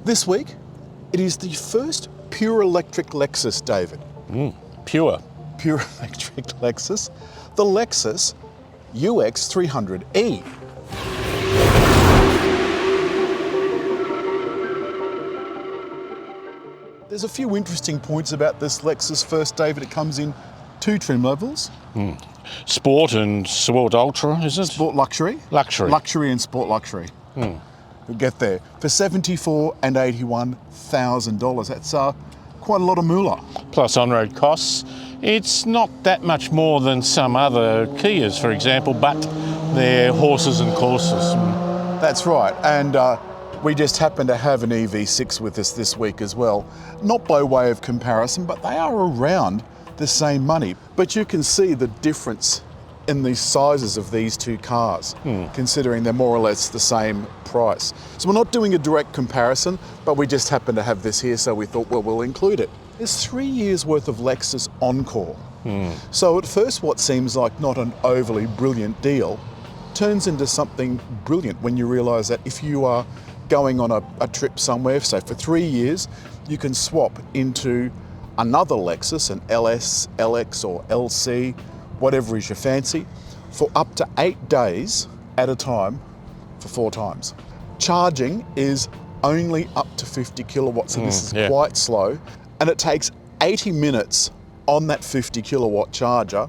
This week, it is the first pure electric Lexus, David. Pure Electric Lexus, the LEXUS UX300e. There's a few interesting points about this Lexus. First, David, it comes in two trim levels. Sport and Sport Ultra, is it? Sport Luxury. Luxury and Sport Luxury. We'll get there. For $74,000 and $81,000. That's quite a lot of moolah. Plus on-road costs. It's not that much more than some other Kias, for example, but they're horses and courses. That's right. And we just happen to have an EV6 with us this week as well. Not by way of comparison, but they are around the same money. But you can see the difference in the sizes of these two cars, considering they're more or less the same price. So we're not doing a direct comparison, but we just happen to have this here, so we thought, well, we'll include it. There's 3 years worth of Lexus Encore. So at first, what seems like not an overly brilliant deal turns into something brilliant when you realise that if you are going on a trip somewhere, so for 3 years, you can swap into another Lexus, an LS, LX or LC, whatever is your fancy, for up to 8 days at a time for 4 times. Charging is only up to 50 kilowatts, so this is quite slow. And it takes 80 minutes on that 50 kilowatt charger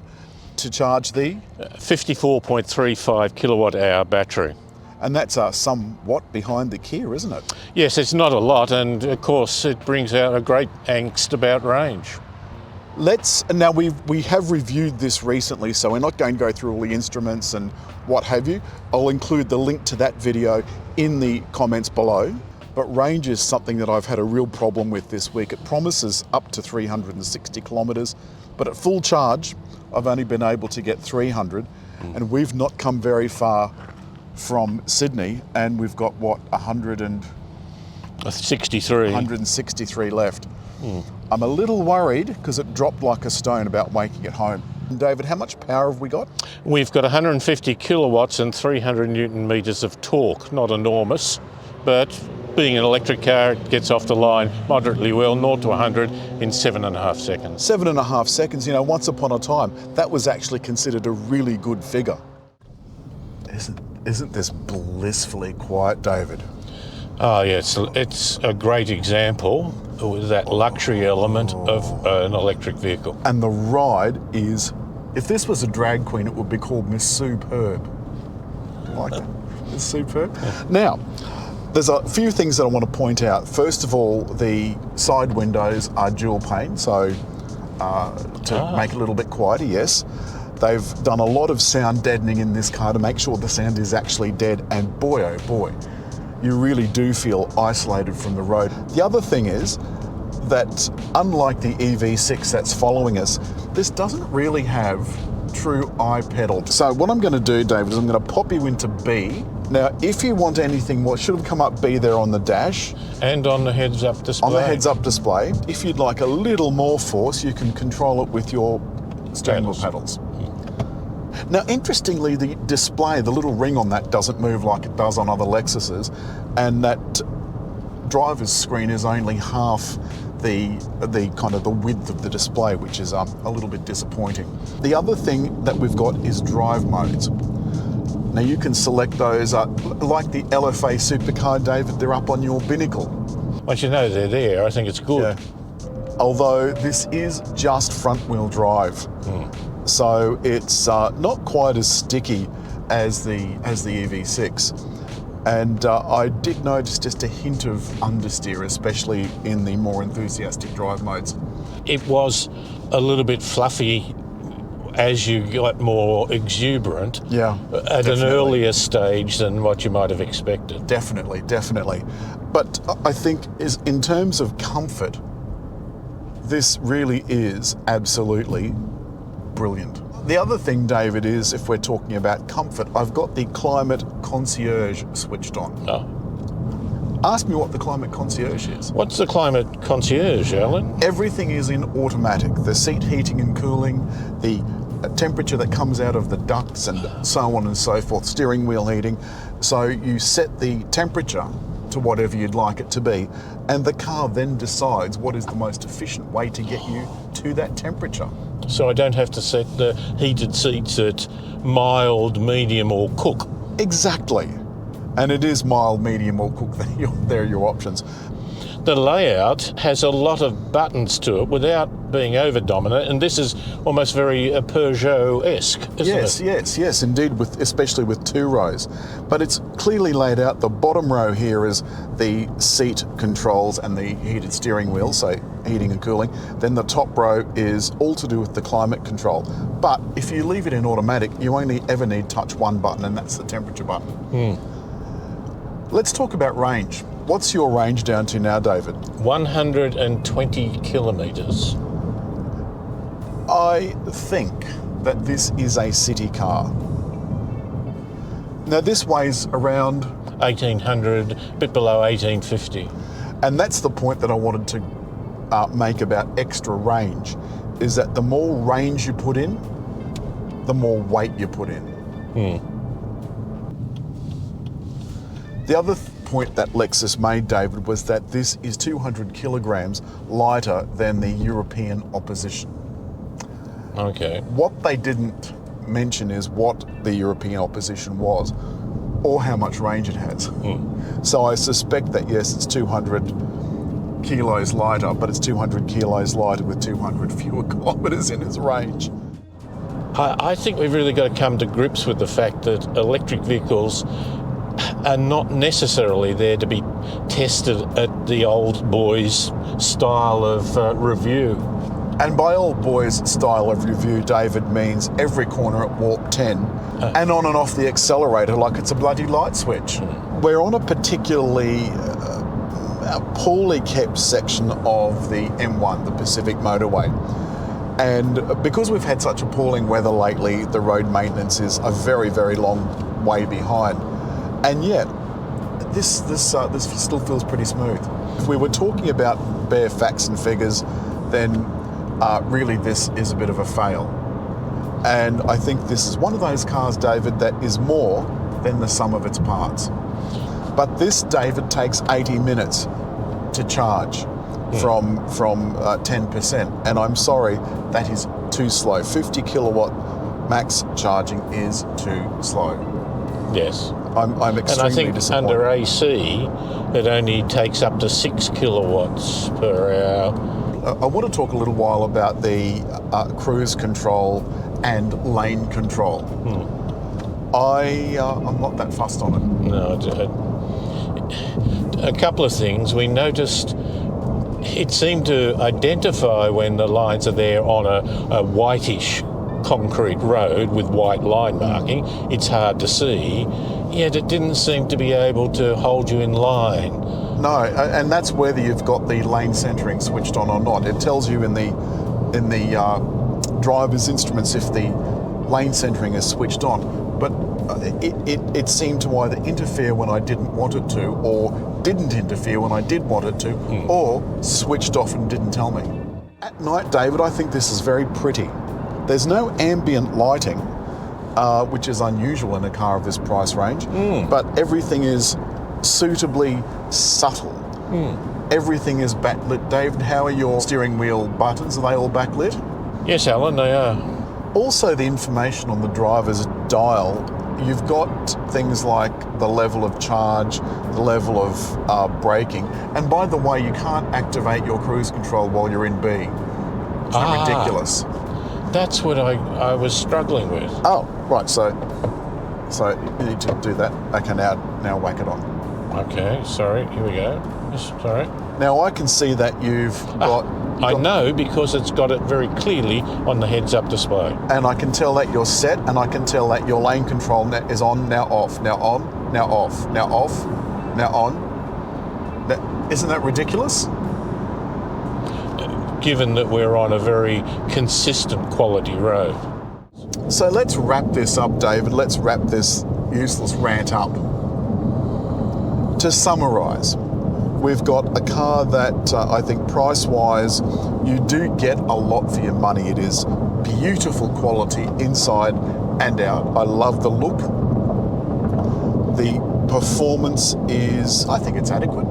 to charge the 54.35 kilowatt hour battery. And that's somewhat behind the Kia, isn't it? Yes, it's not a lot, and of course it brings out a great angst about range. Now we have reviewed this recently, so we're not going to go through all the instruments and what have you. I'll include the link to that video in the comments below. But range is something that I've had a real problem with this week. It promises up to 360 kilometres, but at full charge, I've only been able to get 300, and we've not come very far from Sydney, and we've got, what, 163 left. I'm a little worried because it dropped like a stone about making it home. David, how much power have we got? We've got 150 kilowatts and 300 newton metres of torque. Not enormous, but being an electric car, it gets off the line moderately well, 0 to 100 in 7.5 seconds. 7.5 seconds, you know, once upon a time, that was actually considered a really good figure. Isn't this blissfully quiet, David? Oh yes, it's a great example with that luxury element of an electric vehicle. And the ride is, if this was a drag queen, it would be called Miss Superb. Do you like that? Miss Superb? Yeah. Now, there's a few things that I want to point out. First of all, the side windows are dual pane, so to make it a little bit quieter, yes. They've done a lot of sound deadening in this car to make sure the sound is actually dead, and boy, oh boy, you really do feel isolated from the road. The other thing is that unlike the EV6 that's following us, this doesn't really have true iPedal. So what I'm going to do, David, is I'm going to pop you into B. Now, if you want anything more, it should have come up B there on the dash. And on the heads-up display. On the heads-up display. If you'd like a little more force, you can control it with your steering wheel pedals. Now, interestingly, the display, the little ring on that doesn't move like it does on other Lexuses, and that driver's screen is only half the kind of the width of the display, which is a little bit disappointing. The other thing that we've got is drive modes. Now you can select those, like the LFA supercar, David, they're up on your binnacle. Once you know they're there, I think it's good. Yeah. Although this is just front wheel drive. So it's not quite as sticky as the EV6. And I did notice just a hint of understeer, especially in the more enthusiastic drive modes. It was a little bit fluffy as you got more exuberant at an earlier stage than what you might have expected. Definitely. But I think in terms of comfort, this really is absolutely brilliant. The other thing, David, is if we're talking about comfort, I've got the Climate Concierge switched on. Ask me what the Climate Concierge is. What's the Climate Concierge, Alan? Everything is in automatic. The seat heating and cooling, the temperature that comes out of the ducts and so on and so forth, steering wheel heating. So you set the temperature to whatever you'd like it to be. And the car then decides what is the most efficient way to get you to that temperature. So I don't have to set the heated seats at mild, medium or cook. Exactly. And it is mild, medium or cook. They're your options. The layout has a lot of buttons to it without being over dominant, and this is almost very Peugeot-esque, isn't it? Yes, indeed, especially with 2 rows. But it's clearly laid out. The bottom row here is the seat controls and the heated steering wheel, so heating and cooling. Then the top row is all to do with the climate control. But if you leave it in automatic, you only ever need touch one button, and that's the temperature button. Let's talk about range. What's your range down to now, David? 120 kilometres. I think that this is a city car. Now this weighs around 1800, a bit below 1850. and that's the point that I wanted to make about extra range, is that the more range you put in, the more weight you put in. The other point that Lexus made, David, was that this is 200 kilograms lighter than the European opposition. Okay. What they didn't mention is what the European opposition was or how much range it has. So I suspect that, yes, it's 200 kilos lighter, but it's 200 kilos lighter with 200 fewer kilometres in its range. I think we've really got to come to grips with the fact that electric vehicles are not necessarily there to be tested at the old boys style of review. And by old boys style of review, David, means every corner at warp 10 and on and off the accelerator like it's a bloody light switch. We're on a particularly poorly kept section of the M1, the Pacific Motorway. And because we've had such appalling weather lately, the road maintenance is a very, very long way behind. And yet, this still feels pretty smooth. If we were talking about bare facts and figures, then really this is a bit of a fail. And I think this is one of those cars, David, that is more than the sum of its parts. But this, David, takes 80 minutes to charge from 10%. And I'm sorry, that is too slow. 50 kilowatt max charging is too slow. Yes. I'm extremely and I think disappointed. under AC, it only takes up to 6 kilowatts per hour. I want to talk a little while about the cruise control and lane control. I'm not that fussed on it. No, a couple of things. We noticed it seemed to identify when the lines are there on a whitish concrete road with white line marking. It's hard to see, yet it didn't seem to be able to hold you in line. No, and that's whether you've got the lane centering switched on or not. It tells you in the driver's instruments if the lane centering is switched on, but it seemed to either interfere when I didn't want it to, or didn't interfere when I did want it to, or switched off and didn't tell me. At night, David, I think this is very pretty. There's no ambient lighting, which is unusual in a car of this price range, but everything is suitably subtle. Everything is backlit. David, how are your steering wheel buttons? Are they all backlit? Yes, Alan, they are. Also, the information on the driver's dial, you've got things like the level of charge, the level of braking, and by the way, you can't activate your cruise control while you're in B. It's ridiculous. That's what I was struggling with. Oh, right, so you need to do that. Okay, now whack it on. Okay, sorry, here we go. Yes, sorry. Now I can see that you've got... I know, because it's got it very clearly on the heads-up display. And I can tell that you're set, and I can tell that your lane control is on, now off, now on, now off, now off, now on. Isn't that ridiculous? Given that we're on a very consistent quality road. So let's wrap this up, David. Let's wrap this useless rant up. To summarise, we've got a car that I think price-wise, you do get a lot for your money. It is beautiful quality inside and out. I love the look. The performance is, I think it's adequate.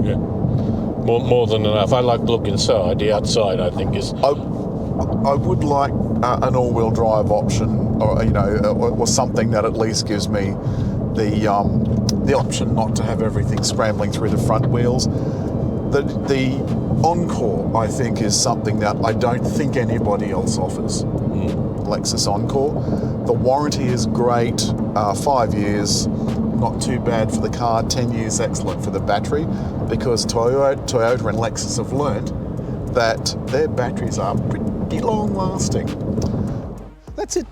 Yeah, more than enough. I like the look inside. The outside, I think, is. I would like an all-wheel drive option, or or something that at least gives me the option not to have everything scrambling through the front wheels. The Encore, I think, is something that I don't think anybody else offers. Lexus Encore. The warranty is great, 5 years, not too bad for the car, 10 years excellent for the battery, because Toyota and Lexus have learned that their batteries are pretty long lasting. That's it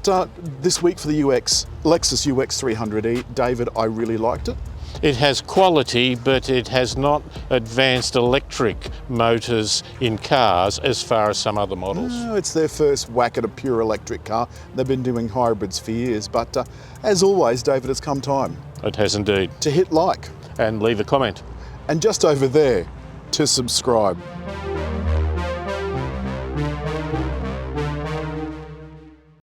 this week for the Lexus UX300e. David, I really liked it. It has quality, but it has not advanced electric motors in cars as far as some other models. No, it's their first whack at a pure electric car. They've been doing hybrids for years, but as always, David, it's come time. It has indeed. To hit like. And leave a comment. And just over there, to subscribe.